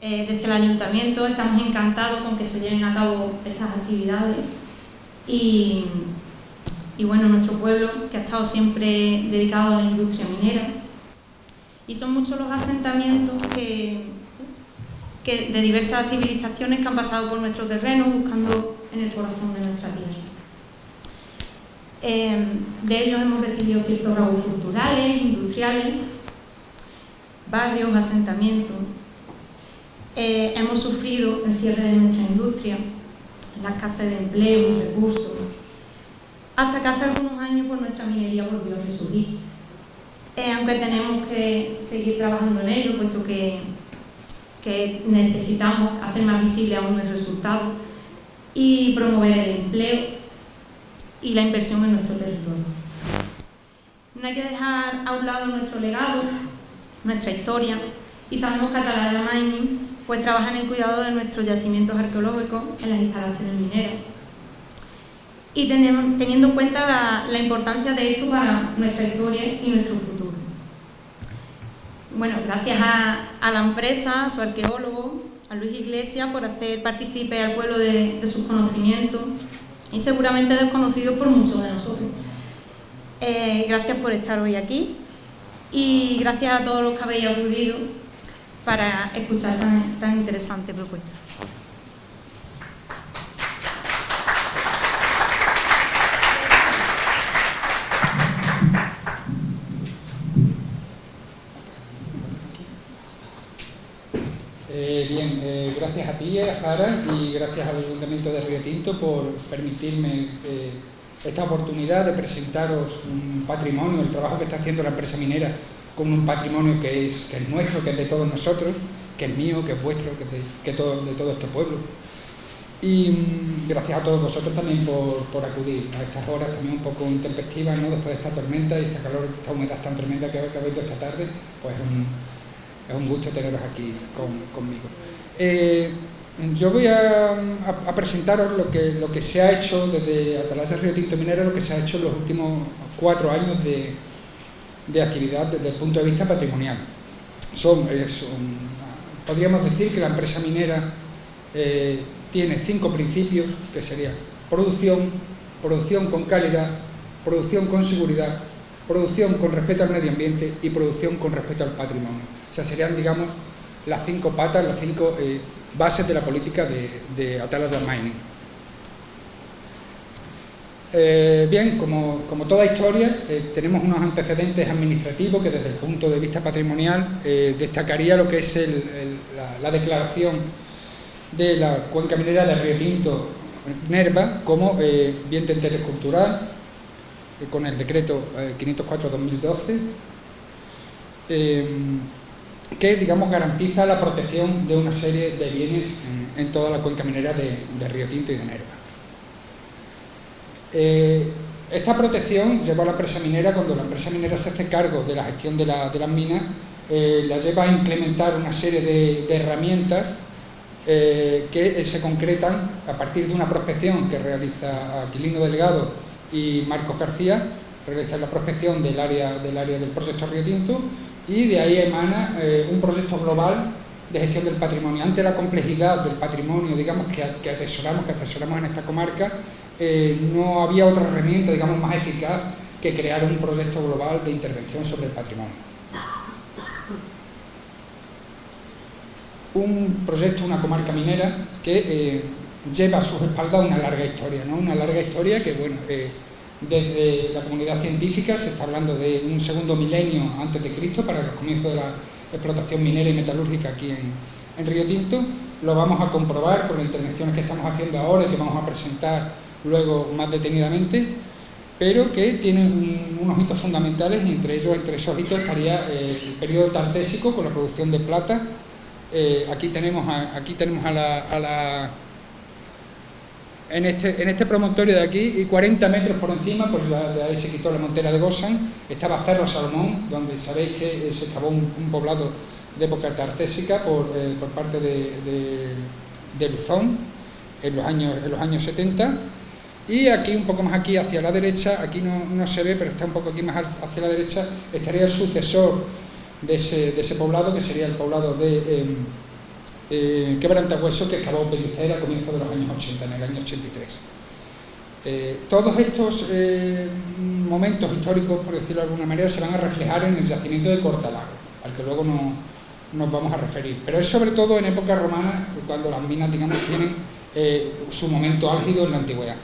Desde el Ayuntamiento estamos encantados con que se lleven a cabo estas actividades y bueno, nuestro pueblo, que ha estado siempre dedicado a la industria minera, y son muchos los asentamientos que de diversas civilizaciones que han pasado por nuestro terreno buscando en el corazón de nuestra tierra. De ellos hemos recibido ciertos rasgos culturales, industriales, barrios, asentamientos. Hemos sufrido el cierre de nuestra industria, la escasez de empleo, recursos, hasta que hace algunos años pues, nuestra minería volvió a resurgir. Aunque tenemos que seguir trabajando en ello, puesto que necesitamos hacer más visible aún el resultado y promover el empleo y la inversión en nuestro territorio. No hay que dejar a un lado nuestro legado, nuestra historia, y sabemos que Atalaya Mining pues trabaja en el cuidado de nuestros yacimientos arqueológicos en las instalaciones mineras. Y teniendo en cuenta la importancia de esto para nuestra historia y nuestro futuro. Bueno, gracias a la empresa, a su arqueólogo, a Luis Iglesias, por hacer partícipe al pueblo de sus conocimientos y seguramente desconocidos por muchos de nosotros. Gracias por estar hoy aquí y gracias a todos los que habéis acudido para escuchar tan interesante propuesta. Gracias a ti, a Jara, y gracias al Ayuntamiento de Río Tinto por permitirme esta oportunidad de presentaros un patrimonio, el trabajo que está haciendo la empresa minera como un patrimonio que es nuestro, que es de todos nosotros, que es mío, que es vuestro, que es de todo este pueblo. Y gracias a todos vosotros también por acudir a estas horas también un poco intempestivas, ¿no? Después de esta tormenta y esta calor, esta humedad tan tremenda que ha habido esta tarde, pues es un gusto teneros aquí conmigo. Yo voy a presentaros lo que se ha hecho desde Atalaya Río Tinto Minera, lo que se ha hecho en los últimos 4 años de actividad desde el punto de vista patrimonial. Podríamos decir que la empresa minera tiene 5 principios, que serían producción con calidad, producción con seguridad, producción con respeto al medio ambiente y producción con respeto al patrimonio. O sea, serían, digamos, las 5 patas, las 5 bases de la política de Atalaya Mining. Bien, como toda historia, tenemos unos antecedentes administrativos que desde el punto de vista patrimonial destacaría lo que es la declaración de la cuenca minera de Río Tinto Nerva como bien de interés cultural, con el decreto 504/2012, que, digamos, garantiza la protección de una serie de bienes en toda la cuenca minera de Río Tinto y de Nerva. Esta protección lleva a la empresa minera, cuando la empresa minera se hace cargo de la gestión de las minas, la lleva a implementar una serie de herramientas que se concretan a partir de una prospección que realiza Aquilino Delgado y Marcos García, realizan la prospección del área del proyecto Río Tinto, y de ahí emana un proyecto global de gestión del patrimonio. Ante la complejidad del patrimonio, digamos, que atesoramos en esta comarca, no había otra herramienta, digamos, más eficaz que crear un proyecto global de intervención sobre el patrimonio. Un proyecto, una comarca minera que lleva a sus espaldas una larga historia, ¿no? Una larga historia que, bueno, desde la comunidad científica se está hablando de un segundo milenio antes de Cristo para los comienzos de la explotación minera y metalúrgica aquí en Río Tinto. Lo vamos a comprobar con las intervenciones que estamos haciendo ahora y que vamos a presentar luego más detenidamente, pero que tienen unos hitos fundamentales, y entre esos hitos estaría el periodo tartésico con la producción de plata. Aquí tenemos en este promontorio de aquí, y 40 metros por encima, pues de ahí se quitó la montera de Gosan, estaba Cerro Salomón, donde sabéis que se excavó un poblado de época tartésica por parte de Luzón en los años 70. Y aquí, un poco más aquí hacia la derecha, aquí no se ve, pero está un poco aquí más hacia la derecha, estaría el sucesor de ese poblado, que sería el poblado quebrantahuesos que excavó Pellicer a comienzos de los años 80, en el año 83. Todos estos momentos históricos, por decirlo de alguna manera, se van a reflejar en el yacimiento de Cortalago, al que luego nos vamos a referir. Pero es sobre todo en época romana cuando las minas, digamos, tienen su momento álgido en la antigüedad.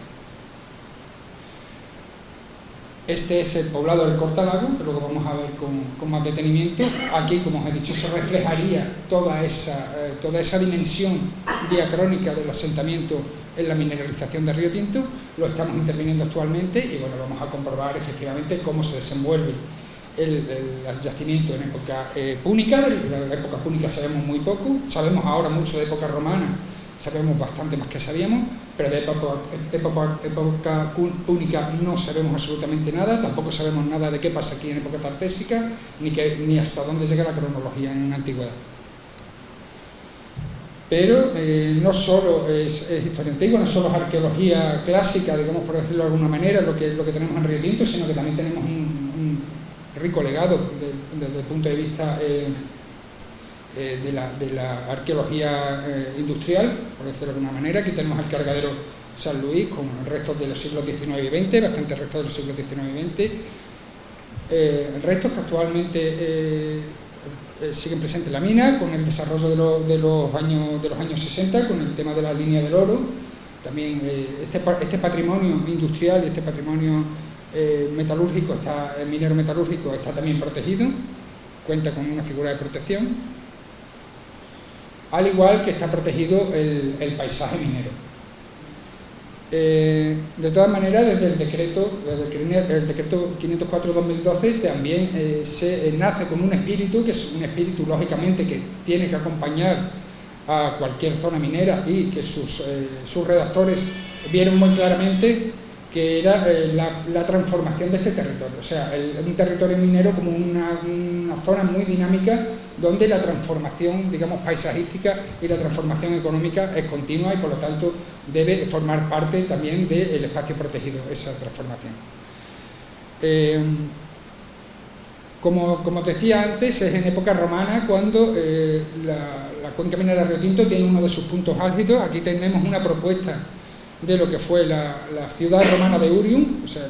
Este es el poblado del Cortalago, que luego vamos a ver con más detenimiento. Aquí, como os he dicho, se reflejaría toda esa dimensión diacrónica del asentamiento en la mineralización de Río Tinto. Lo estamos interviniendo actualmente y bueno, vamos a comprobar efectivamente cómo se desenvuelve el yacimiento en época púnica. De la época púnica sabemos muy poco, sabemos ahora mucho de época romana, sabemos bastante más que sabíamos, pero de época púnica no sabemos absolutamente nada, tampoco sabemos nada de qué pasa aquí en época tartésica, ni hasta dónde llega la cronología en la antigüedad. Pero no solo es historia antigua, no solo es arqueología clásica, digamos, por decirlo de alguna manera, lo que tenemos en Río Tinto, sino que también tenemos un rico legado desde el punto de vista de la arqueología industrial, por decirlo de alguna manera. Aquí tenemos el cargadero San Luis con restos de los siglos XIX y XX, bastantes restos de los siglos XIX y XX, restos que actualmente siguen presentes en la mina, con el desarrollo de los años 60, con el tema de la línea del oro. También este patrimonio industrial y este patrimonio metalúrgico, minero metalúrgico, está también protegido, cuenta con una figura de protección, al igual que está protegido el paisaje minero. De todas maneras, desde el decreto 504/2012 también se nace con un espíritu, que es un espíritu lógicamente que tiene que acompañar a cualquier zona minera, y que sus redactores vieron muy claramente que era la transformación de este territorio, o sea, un territorio minero como una zona muy dinámica, donde la transformación, digamos, paisajística y la transformación económica es continua y por lo tanto debe formar parte también del espacio protegido, esa transformación. Como os decía antes, es en época romana cuando la cuenca minera Río Tinto tiene uno de sus puntos álgidos. Aquí tenemos una propuesta de lo que fue la ciudad romana de Urium, o sea,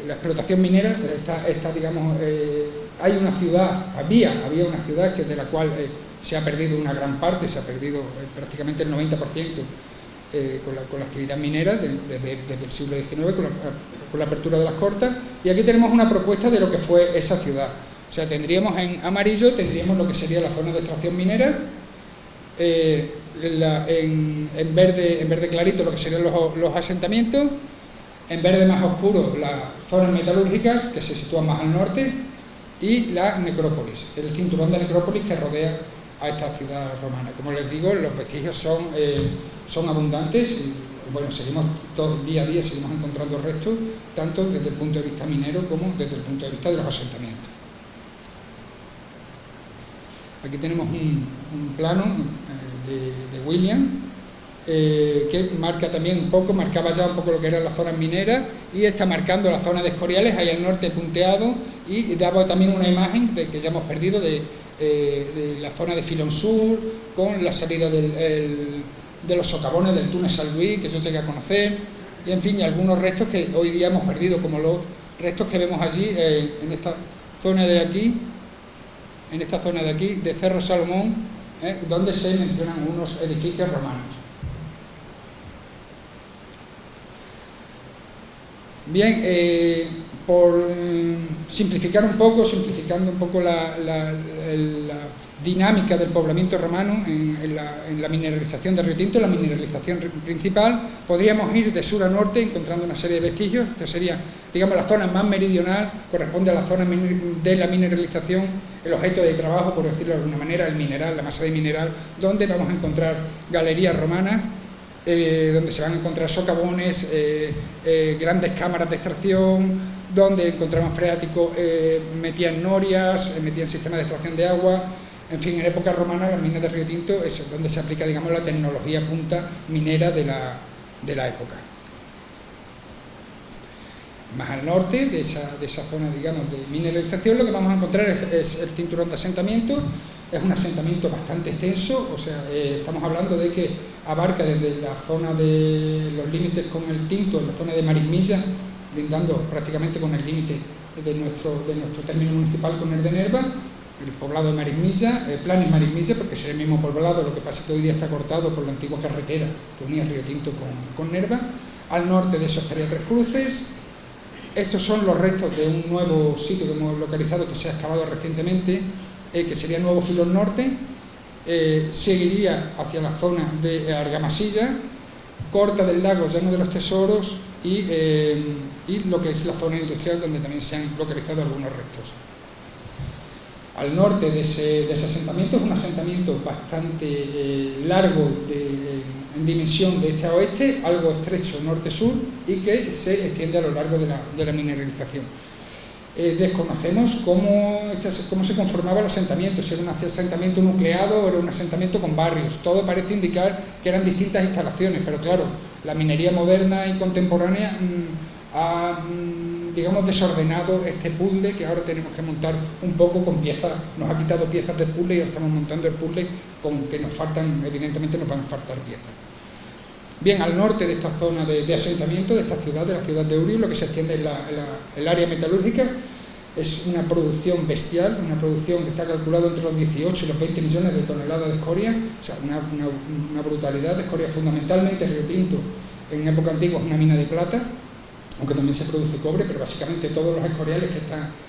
la explotación minera. Digamos, hay una ciudad, había una ciudad de la cual se ha perdido una gran parte, se ha perdido prácticamente el 90% con la actividad minera desde el siglo XIX, con la apertura de las cortas. Y aquí tenemos una propuesta de lo que fue esa ciudad. O sea, tendríamos en amarillo, tendríamos lo que sería la zona de extracción minera, en verde clarito lo que serían los asentamientos, en verde más oscuro las zonas metalúrgicas, que se sitúan más al norte, y la necrópolis, el cinturón de necrópolis que rodea a esta ciudad romana. Como les digo, los vestigios son abundantes y bueno, seguimos día a día seguimos encontrando restos, tanto desde el punto de vista minero como desde el punto de vista de los asentamientos. Aquí tenemos un plano de William, que marcaba ya un poco lo que eran las zonas mineras, y está marcando la zona de Escoriales, ahí al norte punteado, y daba también una imagen que ya hemos perdido de la zona de Filón Sur, con la salida de los socavones del túnel San Luis, que yo llegué a conocer, y en fin, y algunos restos que hoy día hemos perdido, como los restos que vemos allí en esta zona de aquí, de Cerro Salomón, donde se mencionan unos edificios romanos. Bien, por simplificando un poco la dinámica del poblamiento romano en la mineralización de Río Tinto, la mineralización principal, podríamos ir de sur a norte encontrando una serie de vestigios. Esta sería, digamos, la zona más meridional, corresponde a la zona de la mineralización, el objeto de trabajo, por decirlo de alguna manera, el mineral, la masa de mineral, donde vamos a encontrar galerías romanas, donde se van a encontrar socavones, grandes cámaras de extracción, donde encontraban freáticos, metían norias, metían sistemas de extracción de agua. En fin, en época romana las minas de Río Tinto es donde se aplica, digamos, la tecnología punta minera de la época. Más al norte de esa zona, digamos, de mineralización, lo que vamos a encontrar es el cinturón de asentamiento, es un asentamiento bastante extenso, o sea, estamos hablando de que abarca desde la zona de los límites con el Tinto, en la zona de Marismilla, lindando prácticamente con el límite de nuestro término municipal con el de Nerva, el poblado de Marismilla, Planes Marismilla, porque es el mismo poblado, lo que pasa es que hoy día está cortado por la antigua carretera que unía Río Tinto con Nerva. Al norte de eso estaría Tres Cruces. Estos son los restos de un nuevo sitio que hemos localizado, que se ha excavado recientemente, que sería Nuevo Filón Norte. Seguiría hacia la zona de Argamasilla, Corta del Lago, Llano de los Tesoros y lo que es la zona industrial, donde también se han localizado algunos restos. Al norte de ese asentamiento es un asentamiento bastante largo en dimensión de este a oeste, algo estrecho norte-sur y que se extiende a lo largo de la mineralización. Desconocemos cómo se conformaba el asentamiento, si era un asentamiento nucleado o era un asentamiento con barrios. Todo parece indicar que eran distintas instalaciones, pero claro, la minería moderna y contemporánea ha, digamos, desordenado este puzzle que ahora tenemos que montar un poco con piezas. Nos ha quitado piezas del puzzle y ahora estamos montando el puzzle con que nos faltan, evidentemente nos van a faltar piezas. Bien, al norte de esta zona de asentamiento, de esta ciudad, de la ciudad de Uriu, lo que se extiende es el área metalúrgica. Es una producción bestial, una producción que está calculada entre los 18 y los 20 millones de toneladas de escoria, o sea, una brutalidad de escoria. Fundamentalmente Río Tinto en época antigua es una mina de plata, aunque también se produce cobre, pero básicamente todos los escoriales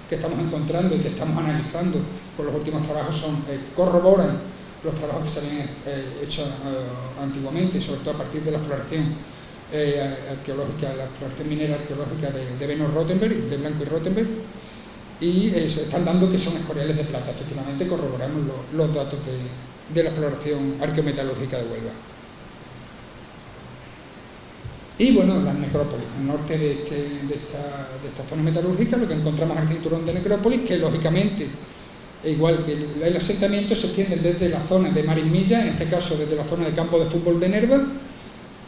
que estamos encontrando y que estamos analizando por los últimos trabajos corroboran los trabajos que se habían hecho antiguamente, sobre todo a partir de la exploración arqueológica, la exploración minera arqueológica de Beno Rothenberg, de Blanco y Rothenberg, y se están dando que son escoriales de plata. Efectivamente corroboramos los datos de la exploración arqueometalúrgica de Huelva. Y bueno, las necrópolis, al norte de esta zona metalúrgica, lo que encontramos es el cinturón de necrópolis, que lógicamente, igual que el asentamiento, se extiende desde la zona de Marismilla, en este caso desde la zona de campo de fútbol de Nerva,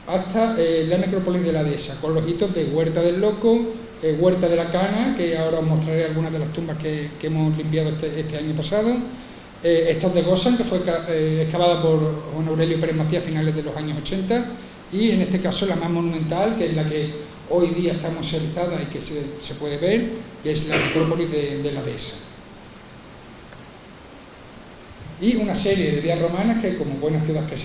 hasta la necrópolis de la Dehesa, con los hitos de Huerta del Loco, Huerta de la Cana, que ahora os mostraré algunas de las tumbas que hemos limpiado este año pasado, estos de Gosan, que fue excavada por Juan Aurelio Pérez Macías a finales de los años 80, y en este caso la más monumental, que es la que hoy día está musealizada y que se puede ver, que es la necrópolis de la Dehesa. Y una serie de vías romanas que, como buena ciudad que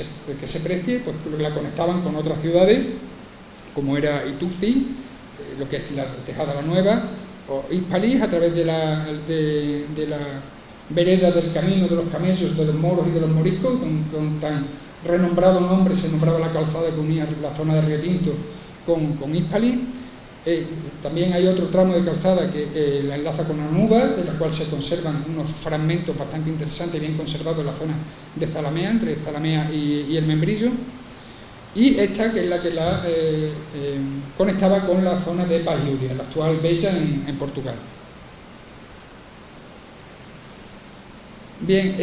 se precie, pues la conectaban con otras ciudades, como era Ituzi, lo que es la Tejada la Nueva, o Hispalís, a través de la vereda del camino de los camellos, de los moros y de los moriscos, con tan renombrado nombre se nombraba la calzada que unía la zona de Río Tinto con Hispalís. También hay otro tramo de calzada que la enlaza con Anuba, de la cual se conservan unos fragmentos bastante interesantes y bien conservados en la zona de Zalamea, entre Zalamea y el Membrillo, y esta que es la que la conectaba con la zona de Bagiuria, la actual Beja en Portugal. Bien,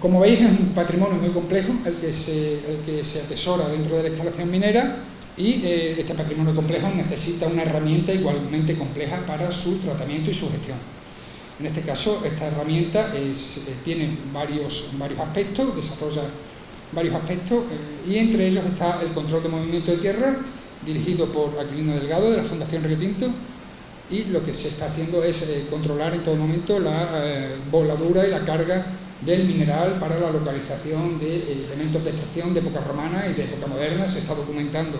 como veis es un patrimonio muy complejo el que se atesora dentro de la instalación minera. Y este patrimonio complejo necesita una herramienta igualmente compleja para su tratamiento y su gestión. En este caso, esta herramienta tiene varios aspectos, desarrolla varios aspectos, y entre ellos está el control de movimiento de tierra, dirigido por Aquilino Delgado, de la Fundación Río Tinto, y lo que se está haciendo es controlar en todo momento la voladura y la carga del mineral para la localización de elementos de extracción de época romana y de época moderna. Se está documentando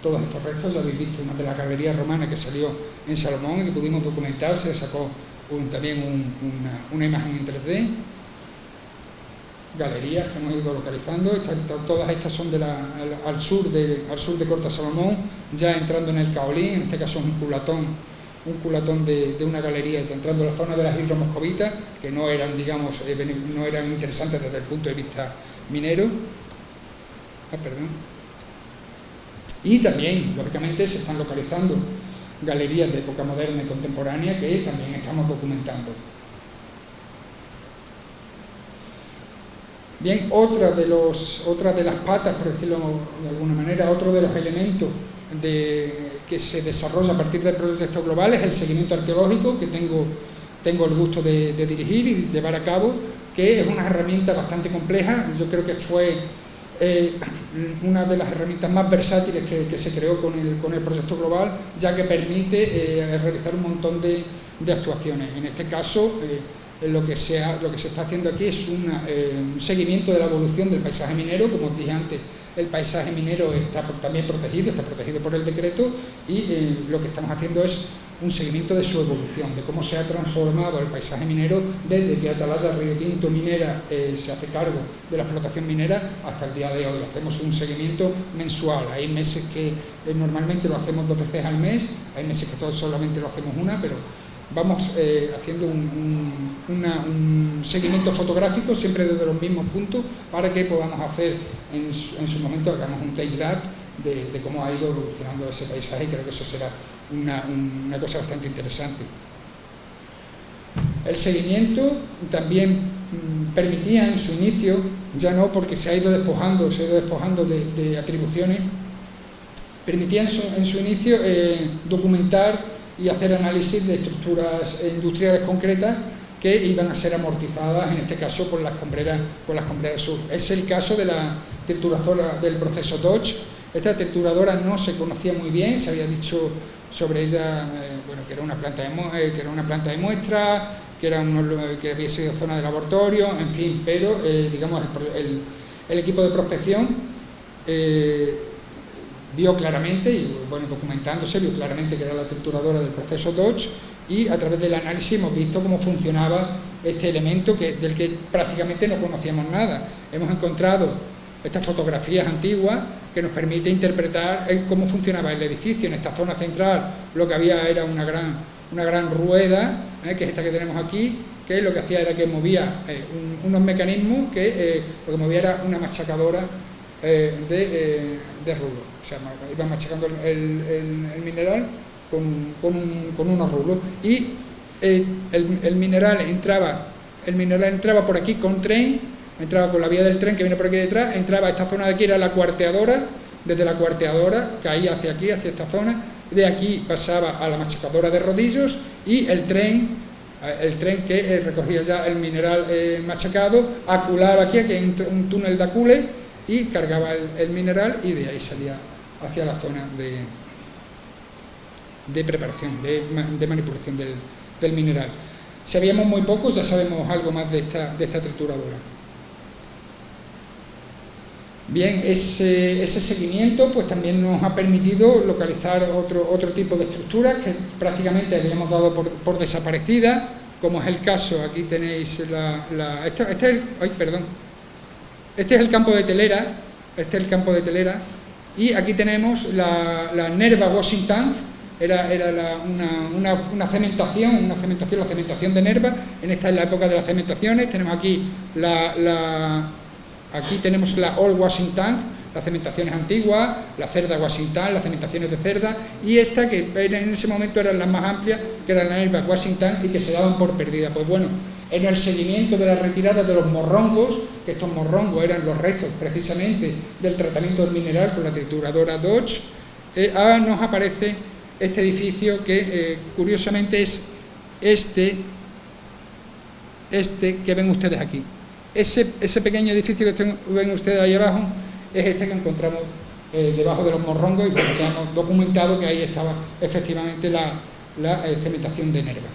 todos estos restos. Ya habéis visto una de las galerías romanas que salió en Salomón y que pudimos documentar. Se sacó también una imagen en 3D. Galerías que hemos ido localizando. Todas estas son al sur de Corta Salomón, ya entrando en el Caolín. En este caso es un culatón de una galería, entrando en la zona de las hidromoscovitas, que no eran, digamos, no eran interesantes desde el punto de vista minero. Y también, lógicamente, se están localizando galerías de época moderna y contemporánea que también estamos documentando. Bien, otra de las patas, por decirlo de alguna manera, otro de los elementos que se desarrolla a partir del proyecto global es el seguimiento arqueológico, que tengo tengo el gusto de dirigir y llevar a cabo, que es una herramienta bastante compleja. Yo creo que fue una de las herramientas más versátiles que se creó con el proyecto global, ya que permite realizar un montón de actuaciones. En este caso, lo que se está haciendo aquí es un seguimiento de la evolución del paisaje minero. Como os dije antes, el paisaje minero está también protegido por el decreto, y lo que estamos haciendo es un seguimiento de su evolución, de cómo se ha transformado el paisaje minero desde que Atalaya Río Tinto Minera se hace cargo de la explotación minera hasta el día de hoy. Hacemos un seguimiento mensual. Hay meses que normalmente lo hacemos 2 veces al mes, hay meses que todos solamente lo hacemos una, pero vamos haciendo un seguimiento fotográfico siempre desde los mismos puntos, para que podamos hacer en su momento, hagamos un take lab de cómo ha ido evolucionando ese paisaje, y creo que eso será una cosa bastante interesante. El seguimiento también permitía en su inicio, ya no, porque se ha ido despojando de atribuciones, permitía en su inicio documentar y hacer análisis de estructuras industriales concretas que iban a ser amortizadas, en este caso por las escombreras sur. Es el caso de la trituradora del proceso Dodge. Esta trituradora no se conocía muy bien, se había dicho sobre ella que era una planta de muestra, que había sido zona de laboratorio, en fin, pero digamos el equipo de prospección vio claramente, documentándose, vio claramente que era la trituradora del proceso Dodge, y a través del análisis hemos visto cómo funcionaba este elemento del que prácticamente no conocíamos nada. Hemos encontrado estas fotografías antiguas que nos permite interpretar cómo funcionaba el edificio. En esta zona central lo que había era una gran rueda, que es esta que tenemos aquí, que lo que hacía era que movía unos mecanismos, que lo que movía era una machacadora de rulos. O sea, iba machacando el mineral con unos rulos, y el mineral entraba por aquí con tren, entraba con la vía del tren que viene por aquí detrás, entraba a esta zona de aquí, era la cuarteadora, desde la cuarteadora caía hacia aquí, hacia esta zona, de aquí pasaba a la machacadora de rodillos, y el tren que recogía ya el mineral machacado, aculaba aquí hay un túnel de acule, y cargaba el mineral, y de ahí salía hacia la zona de preparación, de manipulación del mineral. Sabíamos muy poco, ya sabemos algo más de esta trituradora. Bien, ese seguimiento pues también nos ha permitido localizar otro tipo de estructuras que prácticamente habíamos dado por desaparecidas, como es el caso. Aquí tenéis este es el campo de telera, y aquí tenemos la Nerva Washing Tank. Era una cementación, la cementación de Nerva. Esta es la época de las cementaciones. Tenemos aquí aquí tenemos la Old Washing Tank, las cementaciones antiguas, la Cerda Washing Tank, las cementaciones de Cerda, y esta que en ese momento eran las más amplias, que era la Nerva Washing Tank, y que se daban por perdida. Pues bueno, en el seguimiento de la retirada de los morrongos, que estos morrongos eran los restos precisamente del tratamiento del mineral con la trituradora Dodge, nos aparece este edificio que curiosamente es este que ven ustedes aquí. Ese pequeño edificio que ven ustedes ahí abajo es este que encontramos debajo de los morrongos, y ya hemos documentado que ahí estaba efectivamente la cementación de Nerva.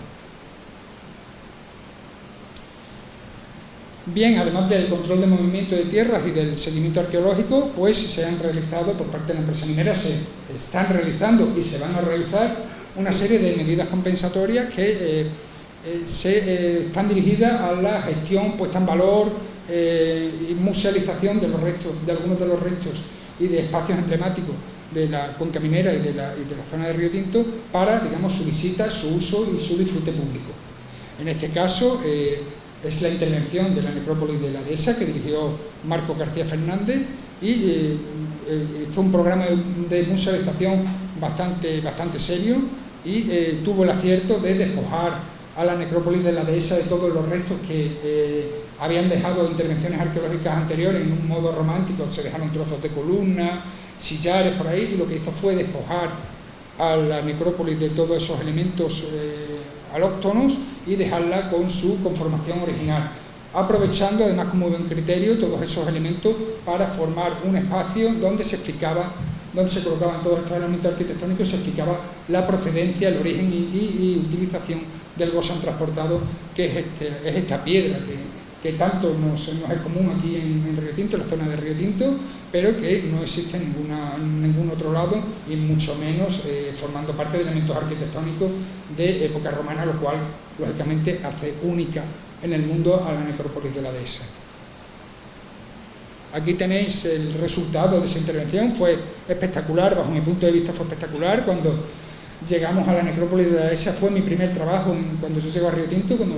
Bien, además del control de movimiento de tierras y del seguimiento arqueológico, pues se han realizado por parte de la empresa minera, se están realizando y se van a realizar una serie de medidas compensatorias que están dirigidas a la gestión, puesta en valor y musealización de los restos, de algunos de los restos y de espacios emblemáticos de la cuenca minera y de la zona de Río Tinto, para, digamos, su visita, su uso y su disfrute público. En este caso es la intervención de la necrópolis de la dehesa, que dirigió Marcos García Fernández, y fue un programa de musealización bastante serio, y tuvo el acierto de despojar a la necrópolis de la dehesa de todos los restos que habían dejado intervenciones arqueológicas anteriores en un modo romántico. Se dejaron trozos de columnas, sillares por ahí, y lo que hizo fue despojar a la necrópolis de todos esos elementos alóctonos y dejarla con su conformación original, aprovechando además como buen criterio todos esos elementos para formar un espacio donde se colocaban todos estos elementos arquitectónicos, se explicaba la procedencia, el origen y utilización del gozan transportado, que es esta piedra que tanto nos es común aquí en Río Tinto, en la zona de Río Tinto, pero que no existe en ningún otro lado, y mucho menos formando parte de elementos arquitectónicos de época romana, lo cual lógicamente hace única en el mundo a la necrópolis de la dehesa. Aquí tenéis el resultado de esa intervención. Fue espectacular, bajo mi punto de vista fue espectacular. Cuando llegamos a la necrópolis de la dehesa fue mi primer trabajo cuando yo llego a Río Tinto, cuando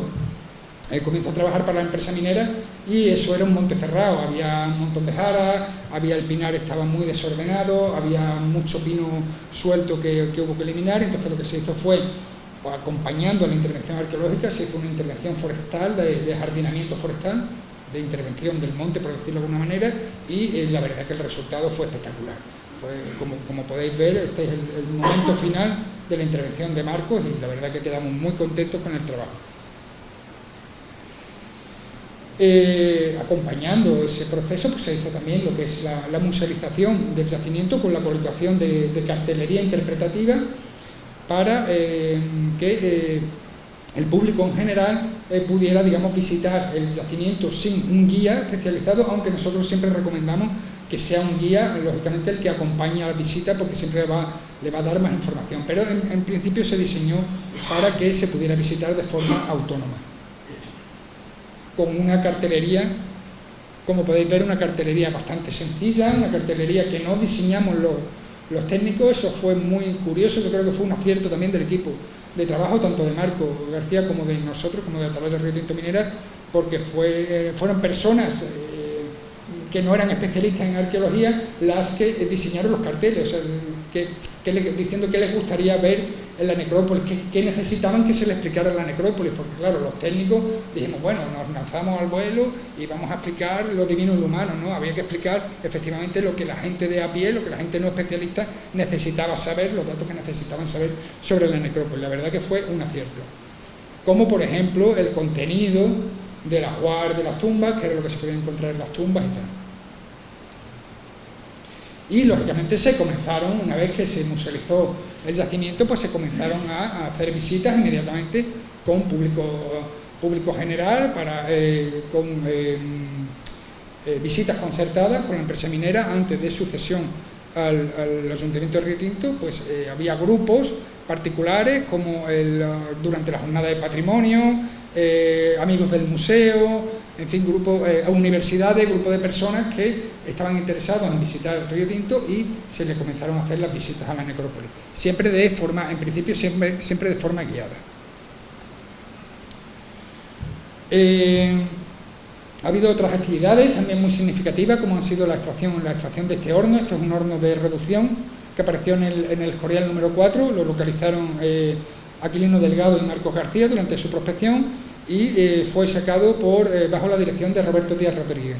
comienzo a trabajar para la empresa minera, y eso era un monte cerrado, había un montón de jaras, había el pinar, estaba muy desordenado, había mucho pino suelto que hubo que eliminar. Entonces lo que se hizo fue, acompañando la intervención arqueológica, se hizo una intervención forestal, de jardinamiento forestal, de intervención del monte, por decirlo de alguna manera, y la verdad que el resultado fue espectacular. Como podéis ver, este es el momento final de la intervención de Marcos, y la verdad que quedamos muy contentos con el trabajo. Acompañando ese proceso, pues se hizo también lo que es la musealización del yacimiento, con la colocación de cartelería interpretativa para que el público en general pudiera, digamos, visitar el yacimiento sin un guía especializado, aunque nosotros siempre recomendamos que sea un guía, lógicamente, el que acompaña a la visita, porque siempre le va a dar más información, pero en principio se diseñó para que se pudiera visitar de forma autónoma, con una cartelería, como podéis ver, una cartelería bastante sencilla, una cartelería que no diseñamos los técnicos. Eso fue muy curioso. Yo creo que fue un acierto también del equipo de trabajo, tanto de Marco García como de nosotros, como de Atalaya Río Tinto Minera, porque fueron personas que no eran especialistas en arqueología las que diseñaron los carteles, o sea, diciendo qué les gustaría ver en la necrópolis, qué necesitaban que se les explicara en la necrópolis, porque claro, los técnicos dijimos, bueno, nos lanzamos al vuelo y vamos a explicar lo divino y lo humano, ¿no? Había que explicar efectivamente lo que la gente de a pie, lo que la gente no especialista necesitaba saber, los datos que necesitaban saber sobre la necrópolis. La verdad que fue un acierto. Como por ejemplo el contenido del ajuar de las tumbas, que era lo que se podía encontrar en las tumbas y tal. Y lógicamente se comenzaron, una vez que se musealizó el yacimiento, pues se comenzaron a hacer visitas inmediatamente con público general, con visitas concertadas con la empresa minera. Antes de su cesión al Ayuntamiento de Río Tinto, pues había grupos particulares, como durante la jornada de patrimonio, amigos del museo, en fin, universidades, grupos de personas que estaban interesados en visitar el Río Tinto, y se les comenzaron a hacer las visitas a la necrópolis, siempre de forma siempre de forma guiada. Ha habido otras actividades también muy significativas, como han sido la extracción de este horno. Esto es un horno de reducción que apareció en el Escorial número 4, lo localizaron Aquilino Delgado y Marcos García durante su prospección, y fue sacado bajo la dirección de Roberto Díaz Rodríguez.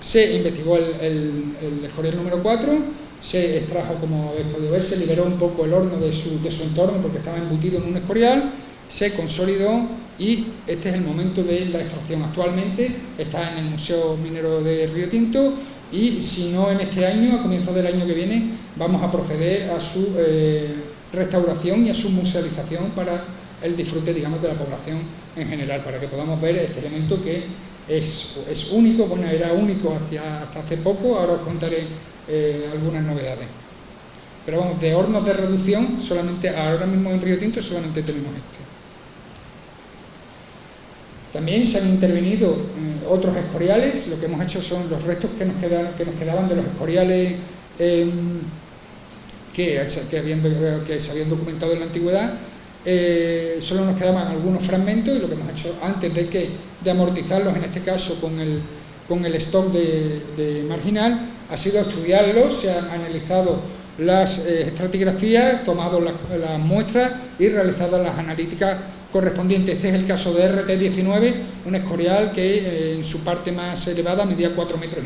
Se investigó el Escorial número 4, se extrajo, como habéis podido ver, se liberó un poco el horno de su entorno, porque estaba embutido en un escorial, se consolidó, y este es el momento de la extracción. Actualmente está en el Museo Minero de Río Tinto, y si no en este año, a comienzos del año que viene, vamos a proceder a su restauración y a su musealización para el disfrute, digamos, de la población en general, para que podamos ver este elemento que es único. Bueno, era único hasta hace poco, ahora os contaré algunas novedades. Pero vamos, de hornos de reducción, ahora mismo en Río Tinto solamente tenemos este. También se han intervenido otros escoriales. Lo que hemos hecho son los restos que nos quedaban de los escoriales que se habían documentado en la antigüedad. Solo nos quedaban algunos fragmentos, y lo que hemos hecho antes de amortizarlos, en este caso con el stock de marginal, ha sido estudiarlos. Se han analizado las estratigrafías, tomado las muestras y realizado las analíticas correspondientes. Este es el caso de RT19, un escorial que en su parte más elevada medía 4,5 metros,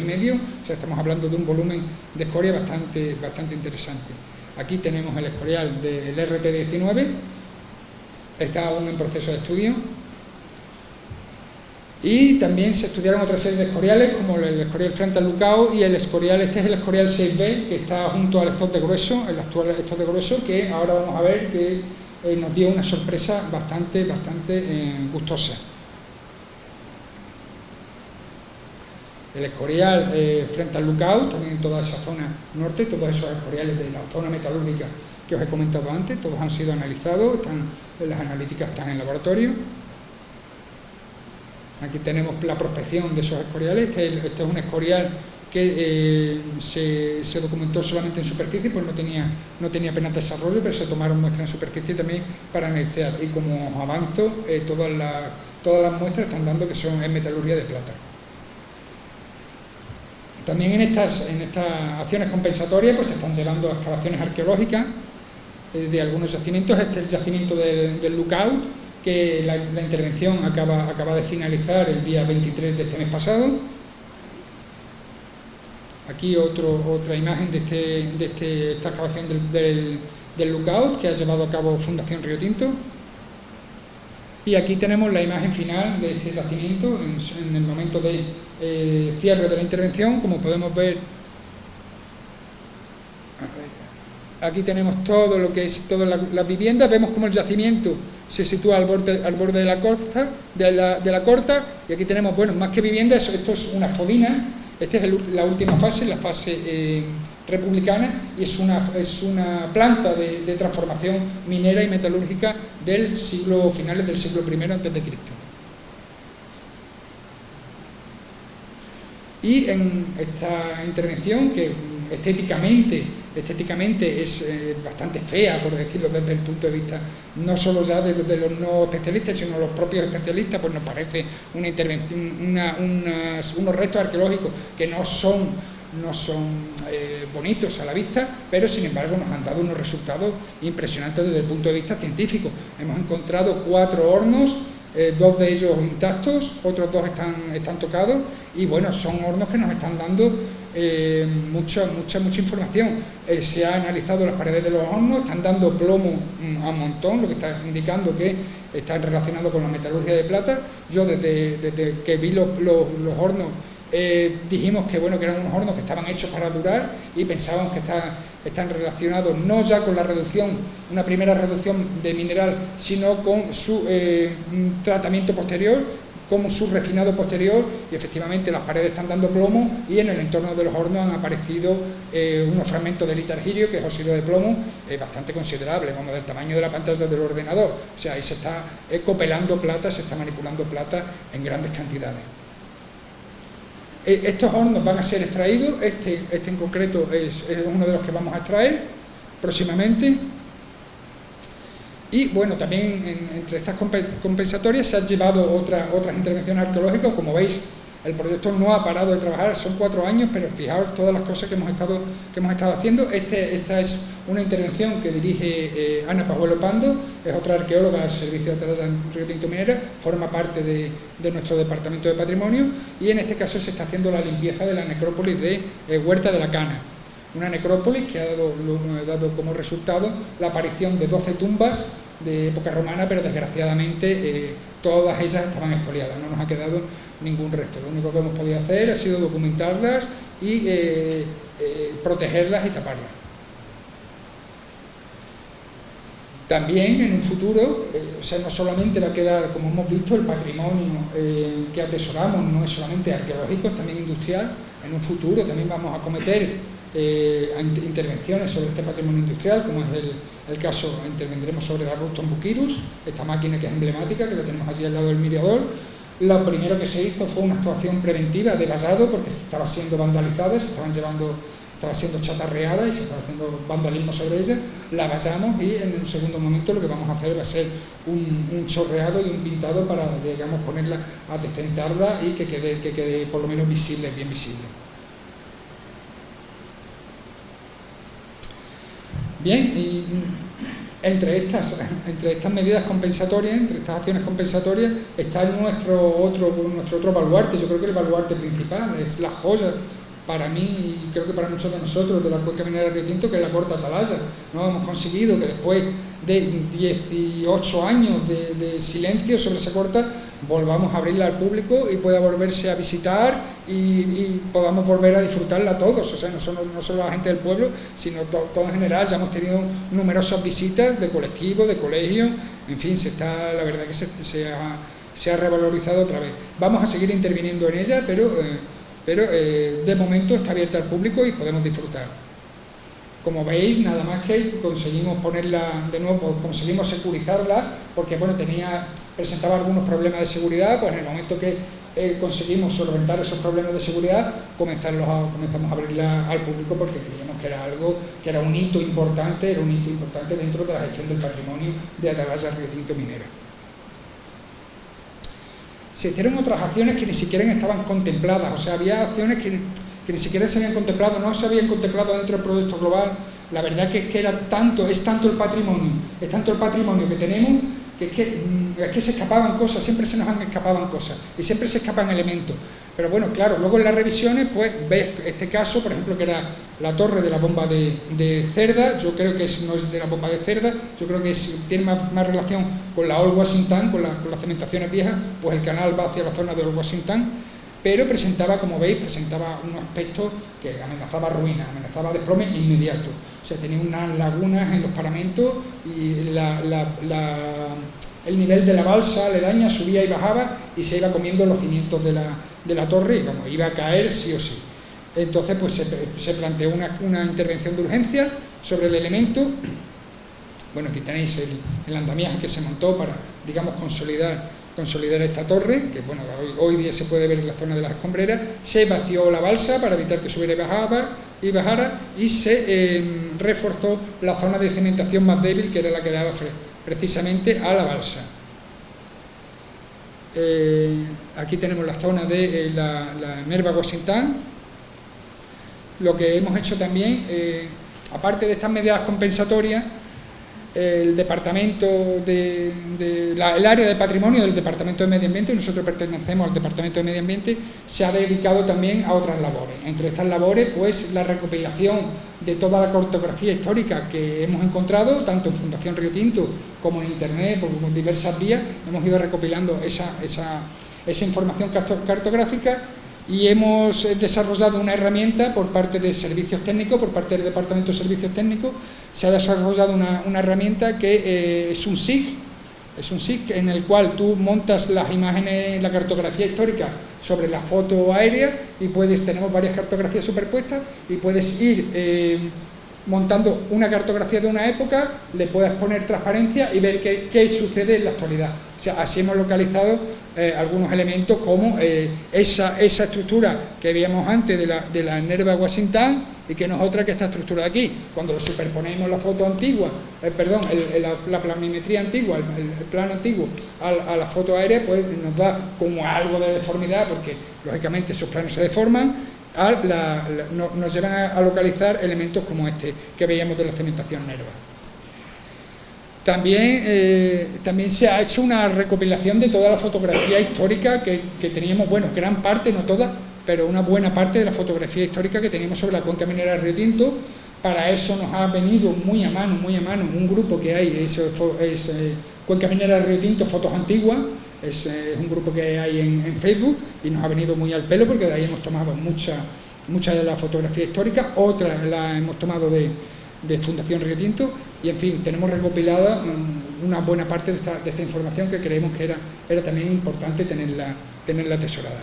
o sea, estamos hablando de un volumen de escoria bastante interesante. Aquí tenemos el escorial del RT19, está aún en proceso de estudio. Y también se estudiaron otra serie de escoriales, como el escorial frente al Lucao y el escorial, este es el escorial 6B, que está junto al stock de grueso, el actual stock de grueso, que ahora vamos a ver que nos dio una sorpresa bastante gustosa. El escorial frente al Lucao, también en toda esa zona norte, todos esos escoriales de la zona metalúrgica que os he comentado antes, todos han sido analizados, las analíticas están en laboratorio. Aquí tenemos la prospección de esos escoriales. Este es un escorial que se documentó solamente en superficie, pues no tenía apenas desarrollo, pero se tomaron muestras en superficie también para analizar. Y como os avanzo, todas las muestras están dando que son en metalurgia de plata. También en estas acciones compensatorias pues se están llevando excavaciones arqueológicas de algunos yacimientos. Este es el yacimiento del Lookout, que la intervención acaba de finalizar el día 23 de este mes pasado. Aquí otra imagen de esta excavación del Lookout que ha llevado a cabo Fundación Río Tinto. Y aquí tenemos la imagen final de este yacimiento en el momento de cierre de la intervención. Como podemos ver, aquí tenemos todo lo que es todas las viviendas. Vemos como el yacimiento se sitúa al borde de la costa, de la corta, y aquí tenemos, bueno, más que viviendas, esto es una fodina. Esta es la última fase, la fase republicana, y es una planta de transformación minera y metalúrgica del finales del siglo I a.C. Y en esta intervención, que estéticamente es bastante fea, por decirlo desde el punto de vista no solo ya de los no especialistas, sino los propios especialistas, pues nos parece una intervención, unos restos arqueológicos que no son bonitos a la vista, pero sin embargo nos han dado unos resultados impresionantes desde el punto de vista científico. Hemos encontrado 4 hornos, 2 de ellos intactos, otros 2 están tocados, y bueno, son hornos que nos están dando mucha información. Se han analizado las paredes de los hornos, están dando plomo a un montón, lo que está indicando que están relacionados con la metalurgia de plata. Yo desde que vi los hornos dijimos que bueno, que eran unos hornos que estaban hechos para durar, y pensábamos que están relacionados no ya con la reducción, una primera reducción de mineral, sino con su tratamiento posterior, como su refinado posterior, y efectivamente las paredes están dando plomo, y en el entorno de los hornos han aparecido unos fragmentos de litargirio, que es óxido de plomo, bastante considerable, vamos, del tamaño de la pantalla del ordenador. O sea, ahí se está copelando plata, se está manipulando plata en grandes cantidades. Estos hornos van a ser extraídos, este en concreto es uno de los que vamos a extraer próximamente. Y bueno, también entre estas compensatorias se han llevado otras intervenciones arqueológicas. Como veis, el proyecto no ha parado de trabajar, son 4 años, pero fijaos todas las cosas que hemos estado haciendo. Esta es una intervención que dirige Ana Pajuelo Pando, es otra arqueóloga al servicio de Atalaya en Río Tinto Minera, forma parte de nuestro departamento de patrimonio, y en este caso se está haciendo la limpieza de la necrópolis de Huerta de la Cana. Una necrópolis que ha dado como resultado la aparición de 12 tumbas de época romana, pero desgraciadamente todas ellas estaban expoliadas, no nos ha quedado ningún resto. Lo único que hemos podido hacer ha sido documentarlas y protegerlas y taparlas. También en un futuro, o sea, no solamente va a quedar, como hemos visto, el patrimonio que atesoramos, no es solamente arqueológico, es también industrial. En un futuro también vamos a acometer intervenciones sobre este patrimonio industrial, como es el caso, intervendremos sobre la Ruston Bucyrus, esta máquina que es emblemática, que la tenemos allí al lado del mirador. Lo primero que se hizo fue una actuación preventiva de vallado, porque estaba siendo vandalizada, estaba siendo chatarreada y se estaba haciendo vandalismo sobre ella. La vallamos, y en un segundo momento lo que vamos a hacer va a ser un chorreado y un pintado para, digamos, ponerla, a destentarla y que quede por lo menos visible, bien visible. Bien, y entre estas medidas compensatorias, entre estas acciones compensatorias, está nuestro otro baluarte. Yo creo que el baluarte principal es la joya para mí y creo que para muchos de nosotros de la cuenca minera de Río Tinto, que es la Corta Atalaya, ¿no? Hemos conseguido que después de 18 años de silencio sobre esa corta, volvamos a abrirla al público y pueda volverse a visitar y podamos volver a disfrutarla todos, o sea, no solo la gente del pueblo, sino todo en general. Ya hemos tenido numerosas visitas de colectivos, de colegios, en fin, la verdad que se ha revalorizado otra vez. Vamos a seguir interviniendo en ella, pero de momento está abierta al público y podemos disfrutar. Como veis, nada más que conseguimos ponerla de nuevo, conseguimos securizarla, porque bueno, presentaba algunos problemas de seguridad. Pues en el momento que conseguimos solventar esos problemas de seguridad, comenzamos a abrirla al público, porque creíamos que era algo, que era un hito importante dentro de la gestión del patrimonio de Atalaya Río Tinto Minera. Se hicieron otras acciones que ni siquiera estaban contempladas, o sea, había acciones que ni siquiera se habían contemplado, no se habían contemplado dentro del proyecto global. La verdad que es tanto el patrimonio que tenemos, que es que se escapaban cosas, siempre se nos escapaban cosas, y siempre se escapan elementos. Pero bueno, claro, luego en las revisiones, pues ves este caso, por ejemplo, que era la torre de la bomba de Cerda. Yo creo que no es de la bomba de Cerda, yo creo que tiene más relación con la Old Washington, con las cementaciones viejas, pues el canal va hacia la zona de Old Washington, pero como veis, presentaba un aspecto que amenazaba ruina, amenazaba desplome inmediato. O sea, tenía unas lagunas en los paramentos y el nivel de la balsa aledaña subía y bajaba y se iba comiendo los cimientos de la torre y iba a caer sí o sí. Entonces pues se planteó una intervención de urgencia sobre el elemento. Bueno, aquí tenéis el andamiaje que se montó para, digamos, consolidar esta torre, que bueno, hoy día se puede ver en la zona de las escombreras. Se vació la balsa para evitar que subiera y bajara, y se reforzó la zona de cementación más débil, que era la que daba precisamente a la balsa. Aquí tenemos la zona de la Nerva Washington. Lo que hemos hecho también, aparte de estas medidas compensatorias, el departamento el área de patrimonio del Departamento de Medio Ambiente, y nosotros pertenecemos al Departamento de Medio Ambiente, se ha dedicado también a otras labores. Entre estas labores, pues la recopilación de toda la cartografía histórica que hemos encontrado, tanto en Fundación Río Tinto como en Internet, por diversas vías. Hemos ido recopilando esa información cartográfica, y hemos desarrollado una herramienta por parte de servicios técnicos, por parte del Departamento de Servicios Técnicos. Se ha desarrollado una herramienta que es un SIG en el cual tú montas las imágenes, la cartografía histórica sobre la foto aérea, y tenemos varias cartografías superpuestas, y puedes ir montando una cartografía de una época, le puedes poner transparencia y ver qué sucede en la actualidad. O sea, así hemos localizado algunos elementos, como esa estructura que veíamos antes de la Nerva Washington, y que no es otra que esta estructura de aquí. Cuando lo superponemos la foto antigua, la planimetría antigua, el plano antiguo a la foto aérea, pues nos da como algo de deformidad, porque lógicamente esos planos se deforman. Nos llevan a localizar elementos como este que veíamos de la cementación Nerva. También se ha hecho una recopilación de toda la fotografía histórica que teníamos, bueno, gran parte, no toda, pero una buena parte de la fotografía histórica que teníamos sobre la cuenca minera de Río Tinto. Para eso nos ha venido muy a mano un grupo que hay, es Cuenca Minera de Río Tinto, Fotos Antiguas. Es un grupo que hay en Facebook, y nos ha venido muy al pelo, porque de ahí hemos tomado mucha de la fotografía histórica, otra la hemos tomado de Fundación Río Tinto, y en fin, tenemos recopilada una buena parte de esta información, que creemos que era también importante tenerla atesorada.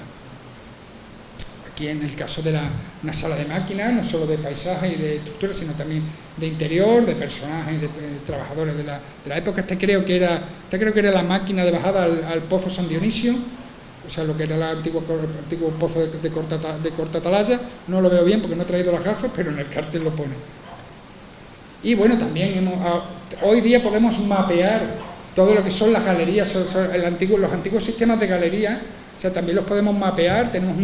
Aquí en el caso de una sala de máquinas, no solo de paisaje y de estructura, sino también de interior, de personajes, de trabajadores de la época. Esta creo que era la máquina de bajada al Pozo San Dionisio, o sea, lo que era el antiguo pozo de Corta Atalaya. No lo veo bien porque no he traído las gafas, pero en el cartel lo pone. Y bueno, también hoy día podemos mapear todo lo que son las galerías, los antiguos sistemas de galerías. O sea, también los podemos mapear. Tenemos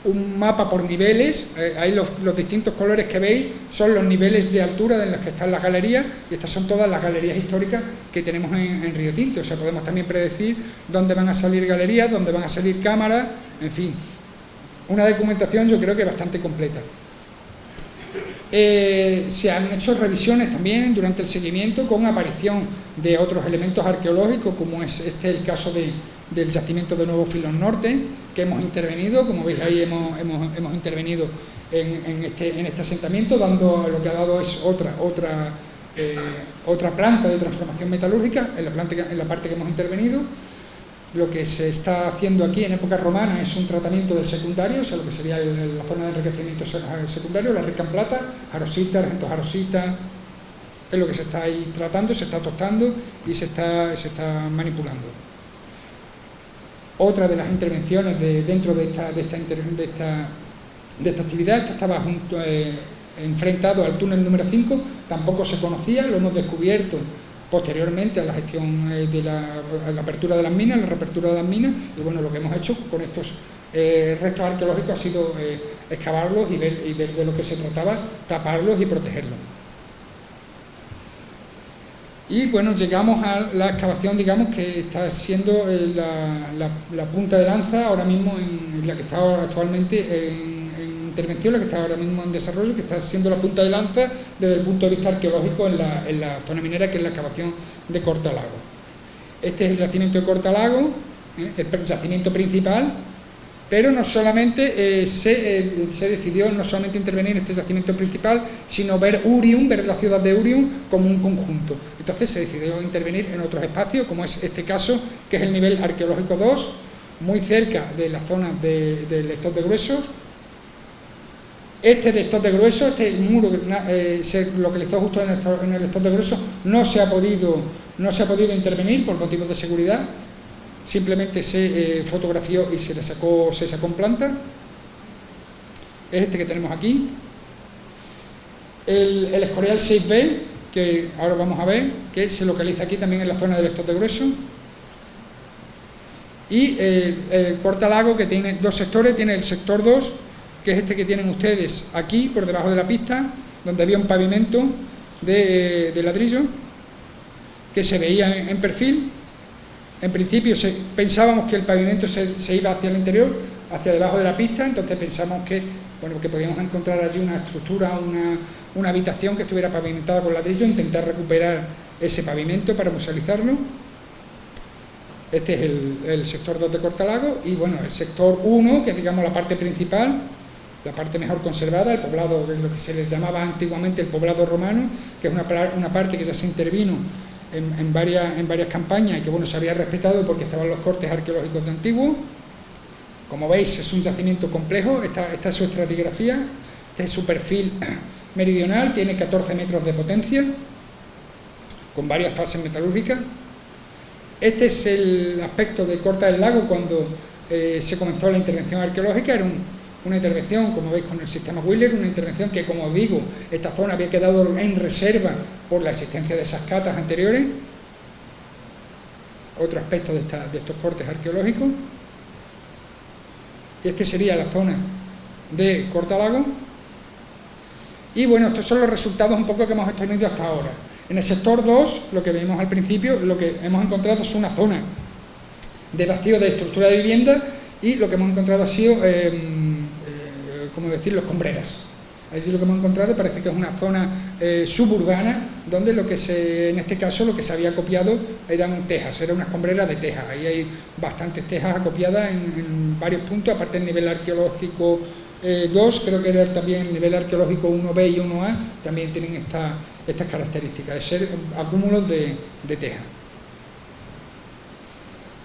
un mapa por niveles. Ahí los distintos colores que veis son los niveles de altura en los que están las galerías, y estas son todas las galerías históricas que tenemos en Río Tinto. O sea, podemos también predecir dónde van a salir galerías, dónde van a salir cámaras, en fin. una documentación yo creo que bastante completa. Se han hecho revisiones también durante el seguimiento con aparición de otros elementos arqueológicos, como es el caso del yacimiento de Nuevo Filón Norte, que hemos intervenido. Como veis ahí hemos intervenido en este asentamiento, dando lo que ha dado es otra planta de transformación metalúrgica en la parte que hemos intervenido. Lo que se está haciendo aquí en época romana es un tratamiento del secundario, o sea, lo que sería la zona de enriquecimiento secundario, la rica en plata, jarosita, argento jarosita, es lo que se está ahí tratando, se está tostando y se está manipulando. Otra de las intervenciones dentro de esta actividad, esta estaba enfrentado al túnel número 5, tampoco se conocía, lo hemos descubierto posteriormente a la gestión a la apertura de las minas, la reapertura de las minas, y bueno, lo que hemos hecho con estos restos arqueológicos ha sido excavarlos y ver de lo que se trataba, taparlos y protegerlos. Y bueno, llegamos a la excavación, digamos, que está siendo la punta de lanza ahora mismo, en la que está actualmente en intervención, la que está ahora mismo en desarrollo, que está siendo la punta de lanza desde el punto de vista arqueológico en la zona minera, que es la excavación de Cortalago. Este es el yacimiento de Cortalago, el yacimiento principal, pero no solamente se decidió no solamente intervenir en este yacimiento principal, sino ver la ciudad de Urium como un conjunto. Entonces se decidió intervenir en otros espacios, como es este caso, que es el nivel arqueológico 2, muy cerca de la zona del lector de gruesos. Este lector de gruesos, este muro se localizó justo en el lector de gruesos, no se ha podido intervenir por motivos de seguridad, simplemente se fotografió y se sacó en planta. Es este que tenemos aquí. El Escorial 6B, que ahora vamos a ver, que se localiza aquí también en la zona del lector de gruesos. Y el Cortalago, que tiene dos sectores, tiene el sector 2, que es este que tienen ustedes aquí, por debajo de la pista, donde había un pavimento de ladrillo, que se veía en perfil. En principio pensábamos que el pavimento se iba hacia el interior, hacia debajo de la pista, entonces pensamos que podíamos encontrar allí una estructura, una habitación que estuviera pavimentada con ladrillo, intentar recuperar ese pavimento para musealizarlo. Este es el sector 2 de Cortalago, y bueno, el sector 1, que es, digamos, la parte principal, la parte mejor conservada, el poblado, es lo que se les llamaba antiguamente el poblado romano, que es una parte que ya se intervino en varias campañas y que bueno, se había respetado porque estaban los cortes arqueológicos de antiguo. Como veis, es un yacimiento complejo. Esta es su estratigrafía, este es su perfil meridional, tiene 14 metros de potencia, con varias fases metalúrgicas. Este es el aspecto de Corta del Lago cuando se comenzó la intervención arqueológica. Era una intervención, como veis, con el sistema Wheeler, una intervención que, como digo, esta zona había quedado en reserva por la existencia de esas catas anteriores. Otro aspecto de estos cortes arqueológicos. Este sería la zona de Cortalago. Y bueno, estos son los resultados un poco que hemos obtenido hasta ahora. En el sector 2, lo que vimos al principio, lo que hemos encontrado es una zona de vacío de estructura de vivienda, y lo que hemos encontrado ha sido, como decirlo, escombreras. Allí lo que hemos encontrado parece que es una zona suburbana, donde en este caso lo que se había copiado eran tejas, era una escombrera de tejas. Ahí hay bastantes tejas acopiadas en varios puntos, aparte del nivel arqueológico 2, creo que era también el nivel arqueológico 1B y 1A, también tienen estas características de ser acúmulos de teja.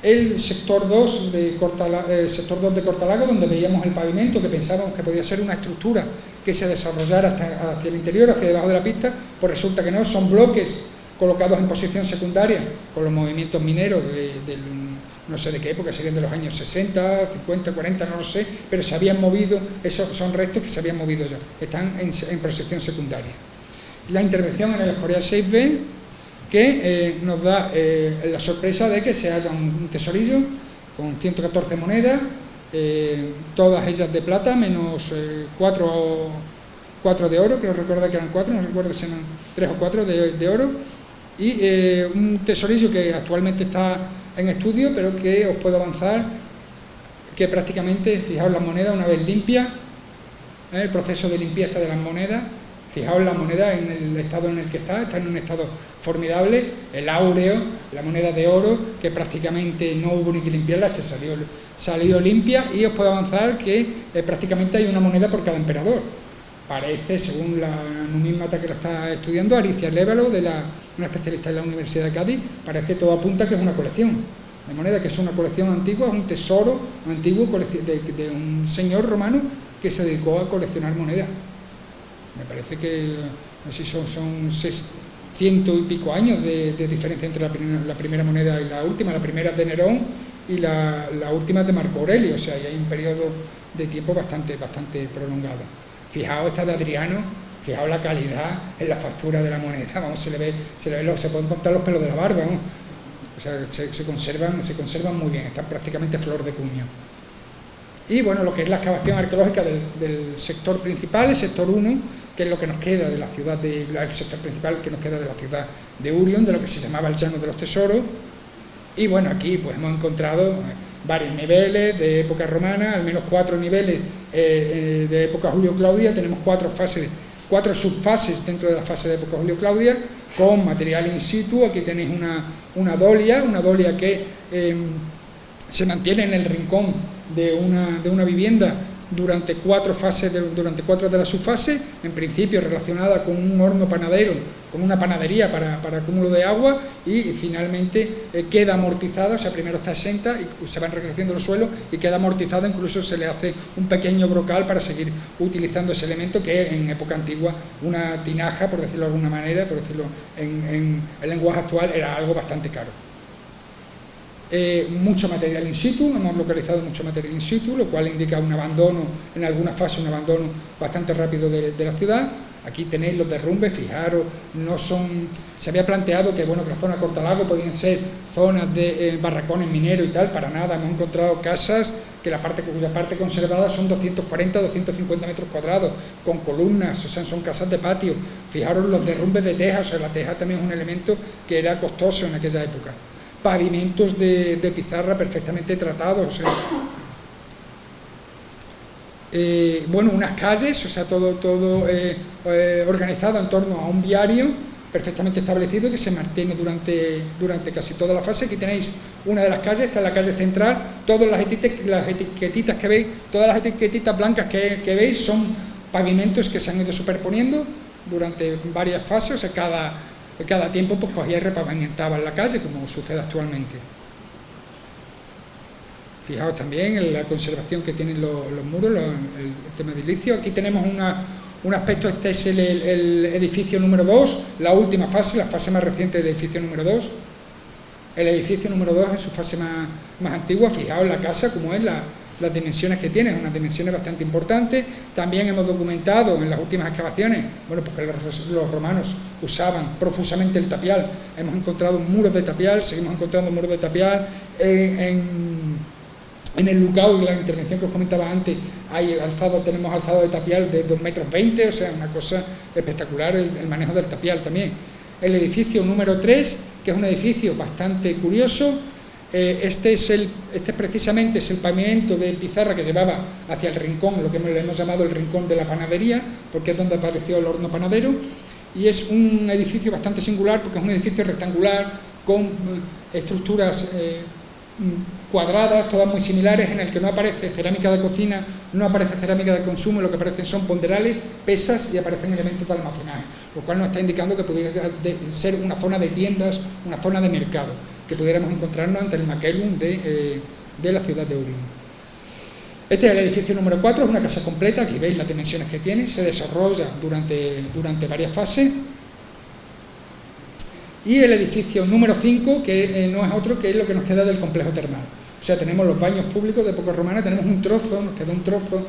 El sector 2 de Cortalago, donde veíamos el pavimento, que pensábamos que podía ser una estructura que se desarrollara hacia el interior, hacia debajo de la pista, pues resulta que no, son bloques colocados en posición secundaria con los movimientos mineros no sé de qué época, serían de los años 60, 50, 40, no lo sé, pero se habían movido, esos son restos que se habían movido ya, están en posición secundaria. La intervención en el Escorial 6B, que nos da la sorpresa de que se halla un tesorillo con 114 monedas, todas ellas de plata, menos 4 de oro, creo recordar que eran 4, no recuerdo si eran 3 o 4 de oro, y un tesorillo que actualmente está en estudio, pero que os puedo avanzar que prácticamente, fijaos la moneda una vez limpia, el proceso de limpieza de las monedas, fijaos la moneda en el estado en el que está en un estado formidable, el áureo, la moneda de oro, que prácticamente no hubo ni que limpiarla, que salió limpia, y os puedo avanzar que prácticamente hay una moneda por cada emperador. Parece, según la numismata que la está estudiando, Alicia Lévalo, una especialista en la Universidad de Cádiz, parece todo apunta que es una colección de monedas, que es una colección antigua, es un tesoro antiguo de un señor romano que se dedicó a coleccionar monedas. Me parece que no sé si son 600 y pico años de diferencia entre la primera moneda y la última. La primera es de Nerón y la última es de Marco Aurelio, o sea, hay un periodo de tiempo bastante prolongado. Fijaos esta de Adriano, fijaos la calidad en la factura de la moneda, vamos, se pueden contar los pelos de la barba, ¿no? O sea, se conservan muy bien, están prácticamente flor de cuño. Y bueno, lo que es la excavación arqueológica del sector principal, el sector 1, que es lo que nos queda de la ciudad el sector principal que nos queda de la ciudad de Urion, de lo que se llamaba el Llano de los Tesoros. Y bueno, aquí pues hemos encontrado varios niveles de época romana, al menos 4 niveles de época Julio-Claudia. Tenemos 4 subfases dentro de la fase de época Julio-Claudia, con material in situ. Aquí tenéis una dolia que se mantiene en el rincón de una vivienda durante 4 de las subfases, en principio relacionada con un horno panadero, con una panadería para acúmulo de agua, y finalmente queda amortizada, o sea, primero está exenta y se van recreciendo los suelos y queda amortizada, incluso se le hace un pequeño brocal para seguir utilizando ese elemento, que en época antigua una tinaja, por decirlo de alguna manera, por decirlo en el lenguaje actual, era algo bastante caro. Mucho material in situ, hemos localizado mucho material in situ, lo cual indica un abandono, en alguna fase un abandono bastante rápido de la ciudad. Aquí tenéis los derrumbes, fijaros, se había planteado que la zona Cortalago podían ser zonas de barracones mineros y tal. Para nada, hemos encontrado casas cuya parte conservada son 240, 250 metros cuadrados, con columnas, o sea, son casas de patio. Fijaros los derrumbes de tejas, o sea, la teja también es un elemento que era costoso en aquella época. Pavimentos de pizarra perfectamente tratados, o sea, unas calles, o sea, todo organizado en torno a un viario perfectamente establecido que se mantiene durante casi toda la fase. Aquí tenéis una de las calles, esta es la calle central. Todas las etiquetitas que veis, todas las etiquetitas blancas que veis son pavimentos que se han ido superponiendo durante varias fases, o sea, cada tiempo pues cogía y repavimentaba la calle, como sucede actualmente. Fijaos también en la conservación que tienen los muros, el tema edilicio. Aquí tenemos un aspecto, este es el edificio número 2, la última fase, la fase más reciente del edificio número 2. El edificio número 2 en su fase más antigua. Fijaos la casa, como es las dimensiones que tiene, unas dimensiones bastante importantes. También hemos documentado en las últimas excavaciones, porque los romanos usaban profusamente el tapial. Hemos encontrado muros de tapial, seguimos encontrando muros de tapial en el Lucao, y la intervención que os comentaba antes, tenemos alzado de tapial de 2,20 metros, o sea, una cosa espectacular el manejo del tapial también. El edificio número 3, que es un edificio bastante curioso. Este precisamente es el pavimento de pizarra que llevaba hacia el rincón, lo que le hemos llamado el rincón de la panadería, porque es donde apareció el horno panadero, y es un edificio bastante singular porque es un edificio rectangular con estructuras cuadradas, todas muy similares, en el que no aparece cerámica de cocina, no aparece cerámica de consumo, lo que aparecen son ponderales, pesas, y aparecen elementos de almacenaje, lo cual nos está indicando que pudiera ser una zona de tiendas, una zona de mercado, que pudiéramos encontrarnos ante el Maquelum de la ciudad de Urion. Este es el edificio número 4, es una casa completa, aquí veis las dimensiones que tiene, se desarrolla durante varias fases. Y el edificio número 5, que no es otro que es lo que nos queda del complejo termal. O sea, tenemos los baños públicos de época romana, tenemos nos queda un trozo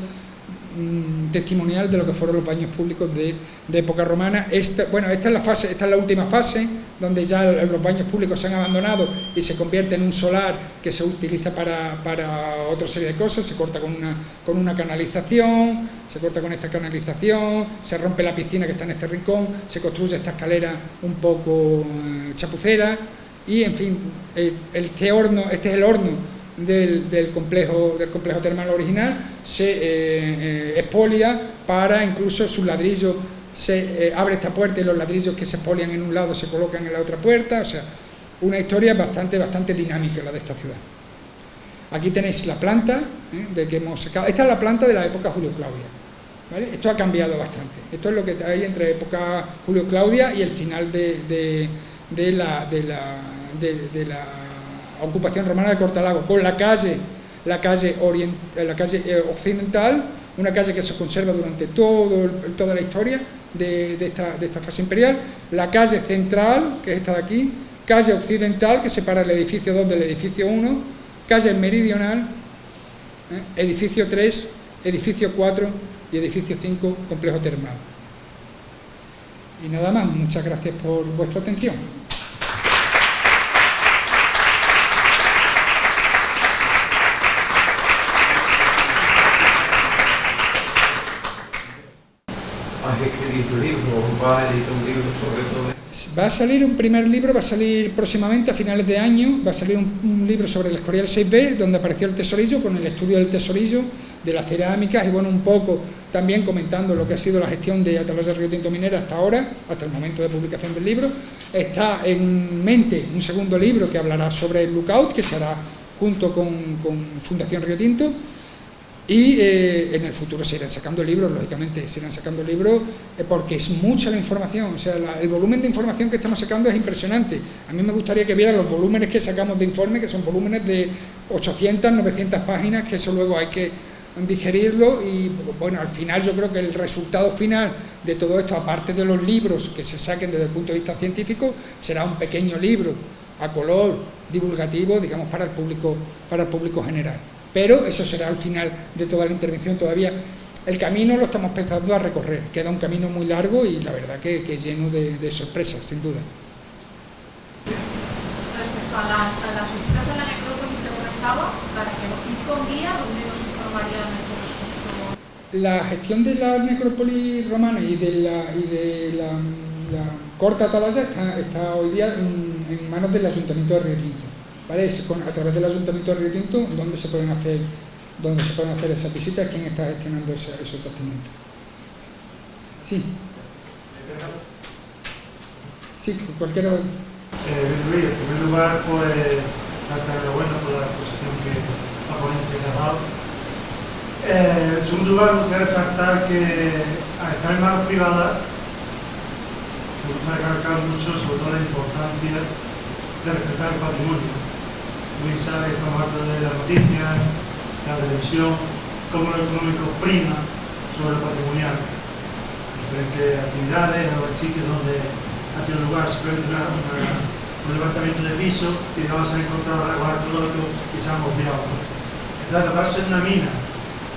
testimonial de lo que fueron los baños públicos de época romana. Esta es la última fase, donde ya los baños públicos se han abandonado y se convierte en un solar que se utiliza para otra serie de cosas. Se corta con una canalización, se rompe la piscina que está en este rincón, se construye esta escalera un poco chapucera, y en fin, este es el horno del complejo termal original, se expolia para incluso sus ladrillos, se abre esta puerta y los ladrillos que se expolian en un lado se colocan en la otra puerta. O sea, una historia bastante dinámica la de esta ciudad. Aquí tenéis la planta de que hemos sacado. Esta es la planta de la época Julio-Claudia, ¿vale? Esto ha cambiado bastante. Esto es lo que hay entre época Julio-Claudia y el final de la ocupación romana de Cortalago, con la calle occidental, una calle que se conserva durante toda la historia de esta fase imperial, la calle central, que es esta de aquí, calle occidental, que separa el edificio 2 del edificio 1, calle meridional, edificio 3, edificio 4 y edificio 5, complejo termal. Y nada más, muchas gracias por vuestra atención. ¿Has escrito un libro o vas a editar un libro sobre todo esto? Va a salir un primer libro, va a salir próximamente a finales de año, va a salir un libro sobre el Escorial 6B, donde apareció el tesorillo, con el estudio del tesorillo, de las cerámicas, y bueno, un poco también comentando lo que ha sido la gestión de Atalaya Río Tinto Minera hasta ahora, hasta el momento de publicación del libro. Está en mente un segundo libro que hablará sobre el Lookout, que se hará junto con Fundación Río Tinto. Y en el futuro se irán sacando libros, lógicamente, se irán sacando libros porque es mucha la información. O sea, el volumen de información que estamos sacando es impresionante. A mí me gustaría que vieran los volúmenes que sacamos de informe, que son volúmenes de 800, 900 páginas, que eso luego hay que digerirlo. Y bueno, al final yo creo que el resultado final de todo esto, aparte de los libros que se saquen desde el punto de vista científico, será un pequeño libro a color divulgativo, digamos, para el público general. Pero eso será al final de toda la intervención. Todavía el camino lo estamos empezando a recorrer, queda un camino muy largo y la verdad que es lleno de sorpresas, sin duda. Respecto a las visitas a la necrópolis que comentaba, para que ir con guía, ¿dónde nos informarían ese respecto? La gestión de la necrópolis romana y de la corta atalaya está hoy día en manos del Ayuntamiento de Río Tinto. ¿Vale? Es a través del Ayuntamiento de Río Tinto donde se pueden hacer esas visitas, quien está gestionando esos yacimientos. Sí. Sí, cualquiera. Luis, en primer lugar, pues, darte enhorabuena por la exposición que la ponente ha dado. En segundo lugar, me gustaría resaltar que al estar en manos privadas, me gusta recalcar mucho sobre todo la importancia de respetar el patrimonio. Luis sabe que estamos hartos de las noticias, la televisión, cómo lo económico prima sobre lo patrimonial. Diferentes actividades o sitios donde ha tenido lugar simplemente un levantamiento de piso y vamos a encontrar algo arqueológico y se han obviado. Tratarse de una mina,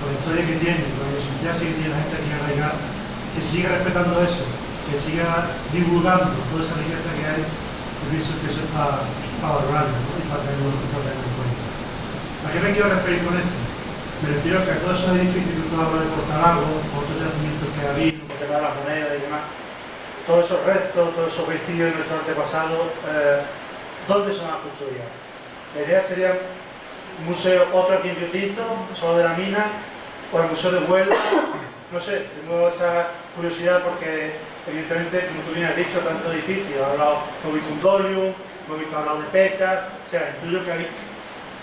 con la historia que tiene, con la idiosincrasia que tiene la gente aquí arraigada, que siga respetando eso, que siga divulgando toda esa riqueza que hay. Yo pienso que eso es para valorarlo, ¿no? Y para tenerlo en cuenta. ¿A qué me quiero referir con esto? Me refiero a que a todos esos edificios que tú hablas de Cortalago, otros yacimientos que ha habido, que da las monedas y demás, todos esos restos, todos esos vestigios de nuestros antepasados, ¿dónde se van a custodiar? La idea sería un museo, otro aquí en Río Tinto, solo de la mina, o el Museo de Huelva. No sé, tengo esa curiosidad porque evidentemente, como tú bien has dicho, tantos edificios, he hablado de Vicundolium, hemos visto hablado de pesas, o sea, intuyo que hay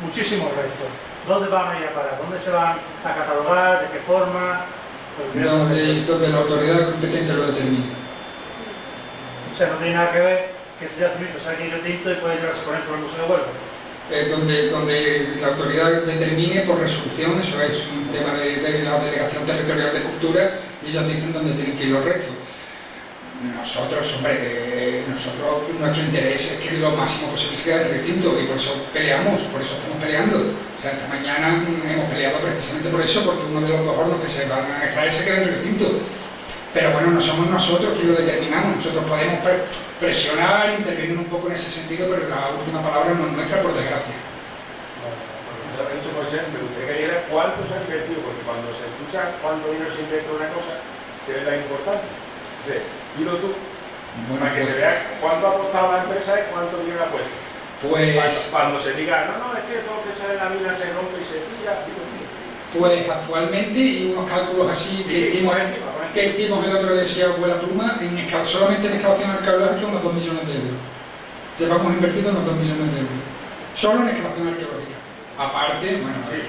muchísimos restos. ¿Dónde van a ir a parar? ¿Dónde se van a catalogar? ¿De qué forma? Donde la autoridad competente lo determine. O sea, no tiene nada que ver que ese yacimiento sea aquí en Río Tinto y puede llevarse por ejemplo al Museo de Huelva. Donde la autoridad determine por resolución, eso es un tema de la Delegación Territorial de Cultura, y ellos dicen dónde tienen que ir los restos. Nosotros, hombre, nuestro interés es que lo máximo posible sea el Río Tinto, y por eso peleamos, por eso estamos peleando. O sea, esta mañana hemos peleado precisamente por eso, porque uno de los dos hornos que se van a extraer se queda en el Río Tinto. Pero bueno, no somos nosotros quienes lo determinamos, nosotros podemos presionar, intervenir un poco en ese sentido, pero la última palabra no es nuestra, por desgracia. Por ejemplo, me gustaría que diera cuánto se ha invertido, porque cuando se escucha cuánto dinero se invierte en una cosa, se ve la importancia. Entonces, dilo tú, para que se vea cuánto ha costado la empresa y cuánto dinero ha puesto. Pues... Cuando se diga, no, es que todo lo que se ha la mina se rompe y se tira. Pues actualmente, y unos cálculos así que hicimos el otro día, si hago la pluma, solamente en excavación arqueológica unos 2 millones de euros. Llevamos invertido unos 2 millones de euros. Solo en excavación arqueológica. Aparte, bueno, Sí.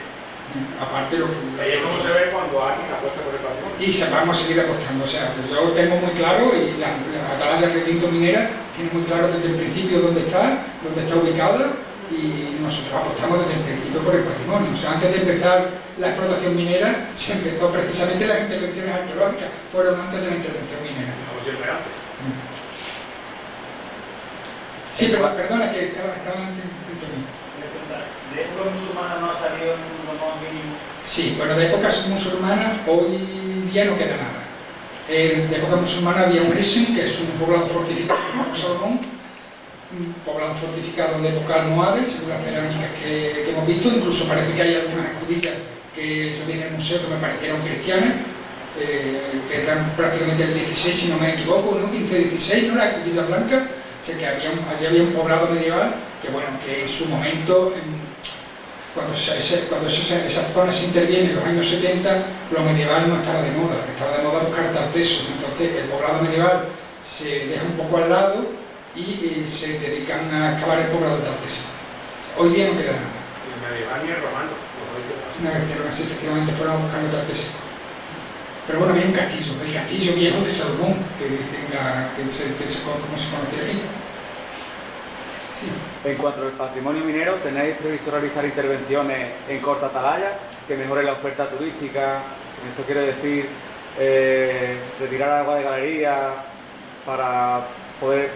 aparte lo que... Ahí es como se ve cuando alguien apuesta por el patrimonio. Y vamos a seguir apostando. O sea, pues yo tengo muy claro, y la Atalaya Río Tinto Minera tiene muy claro desde el principio dónde está ubicada, y nosotros apostamos desde el principio por el patrimonio. O sea, antes de empezar la explotación minera, se empezó precisamente las intervenciones arqueológicas, fueron antes de la intervención minera. Como siempre antes. Sí, pero perdona, que estaban... ¿De época musulmana no ha salido lo más mínimo? Sí, bueno, de épocas musulmanas hoy día no queda nada. De época musulmana había un Esen, que es un poblado fortificado como Salomón, un poblado fortificado de época almohade, según las cerámicas que hemos visto. Incluso parece que hay algunas escudillas que yo vi en el museo que me parecieron cristianas, que eran prácticamente el 16, si no me equivoco, ¿no? 15-16, ¿no? La escudilla blanca. O sea, que allí había un poblado medieval que, bueno, que en su momento, cuando esa zona se interviene en los años 70, lo medieval no estaba de moda buscar tal peso. Entonces el poblado medieval se deja un poco al lado y se dedican a excavar el poblado de Tartesio. Hoy día no queda nada. El medieval ni el romano. Una vez que así, efectivamente fueron a buscar el Tartesio. Pero bueno, había un castillo, el castillo viejo de Salomón, que dicen cómo se conocía aquí. Sí. En cuanto al patrimonio minero, ¿tenéis previsto realizar intervenciones en corta atalaya que mejoren la oferta turística? Esto quiere decir retirar agua de galería para poder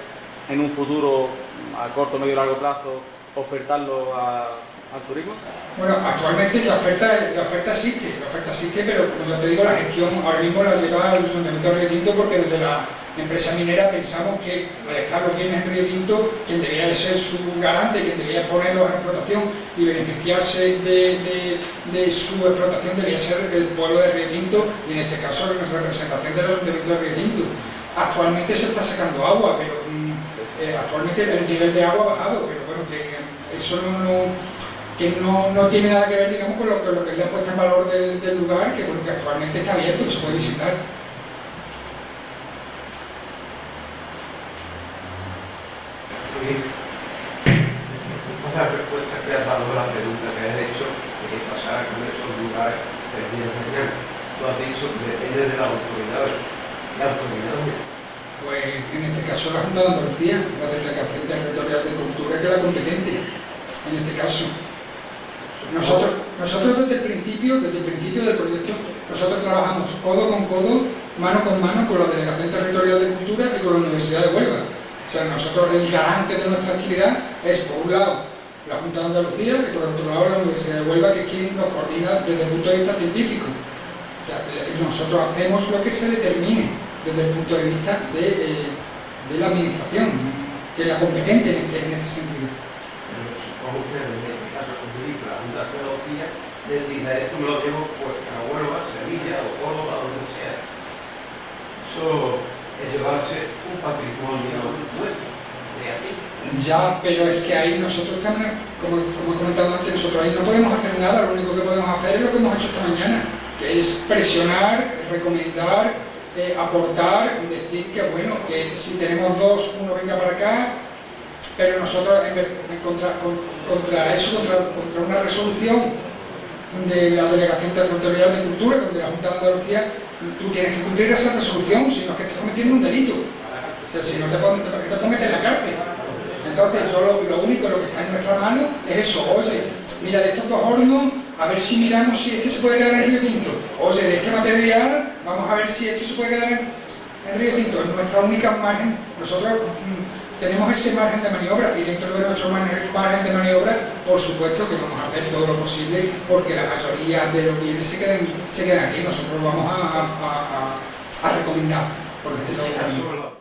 en un futuro, a corto, medio y largo plazo, ofertarlo al turismo. Bueno, actualmente la oferta existe, pero como ya te digo, la gestión ahora mismo la lleva el Ayuntamiento de Río Tinto, porque desde la empresa minera pensamos que al estar los bienes en Río Tinto, quien debía de ser su garante, quien debía ponerlos en explotación y beneficiarse de su explotación, debía ser el pueblo de Río Tinto, y en este caso la representación del Ayuntamiento de Río Tinto. Actualmente se está sacando agua, pero actualmente el nivel de agua ha bajado, pero bueno, que eso no tiene nada que ver, digamos, con lo que es la puesta en valor del lugar, que, bueno, que actualmente está abierto, que se puede visitar. La respuesta que has dado a la pregunta que has hecho de qué pasará con esos lugares el día de mañana. Tú has dicho que depende de la autoridad. ¿La autoridad? Pues en este caso la Junta de Andalucía, la Delegación Territorial de Cultura, que es la competente en este caso. Nosotros desde el principio del proyecto, nosotros trabajamos codo con codo, mano con la Delegación Territorial de Cultura y con la Universidad de Huelva. O sea, nosotros, el garante de nuestra actividad es, por un lado, la Junta de Andalucía, y por otro lado, la Universidad de Huelva, que es quien nos coordina desde el punto de vista científico. O sea, nosotros hacemos lo que se determine desde el punto de vista de la administración, que es la competente en este sentido. Supongo que en este caso se utiliza la Junta de Andalucía, decir, esto me lo llevo pues a Huelva, Sevilla o Córdoba, donde sea. Eso es llevarse un patrimonio nuestro, de aquí. Ya, pero es que ahí nosotros también, como he comentado antes, nosotros ahí no podemos hacer nada, lo único que podemos hacer es lo que hemos hecho esta mañana, que es presionar, recomendar, aportar, decir que bueno, que si tenemos dos, uno venga para acá, pero nosotros contra una resolución de la Delegación Territorial de Cultura, donde la Junta de Andalucía, tú tienes que cumplir esa resolución, si no es que estás cometiendo un delito. O sea, si no te pongas en la cárcel. Entonces, lo único lo que está en nuestra mano es eso. Oye, mira, de estos dos hornos, a ver si miramos si este se puede quedar en Río Tinto. Oye, de este material, vamos a ver si esto se puede quedar en Río Tinto. Es nuestra única margen. Nosotros tenemos ese margen de maniobra, y dentro de nuestro margen de maniobra, por supuesto que vamos a hacer todo lo posible porque la mayoría de los bienes se quedan aquí. Nosotros vamos a recomendar, por decirlo de alguna manera.